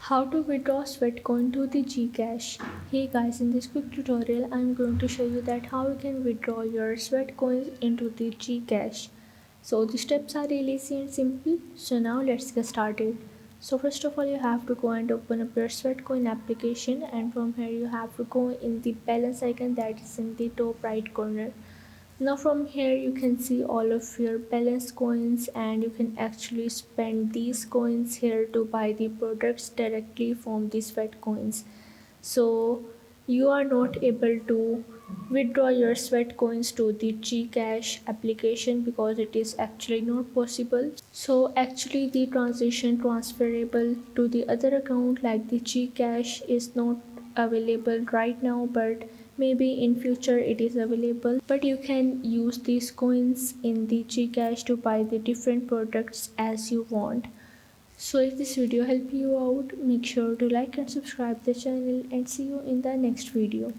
How to withdraw Sweatcoin to the Gcash. Hey guys, in this quick tutorial I'm going to show you that how you can withdraw your Sweatcoins into the Gcash. So the steps are really easy and simple. So now let's get started. So first of all you have to go and open up your Sweatcoin application, and from here you have to go in the balance icon that is in the top right corner. Now from here you can see all of your balance coins, and you can actually spend these coins here to buy the products directly from the sweat coins. So you are not able to withdraw your sweat coins to the Gcash application because it is actually not possible. So actually the transaction transferable to the other account like the Gcash is not available right now, but maybe in future it is available. But you can use these coins in the Gcash to buy the different products as you want. So if this video helped you out, make sure to like and subscribe the channel, and see you in the next video.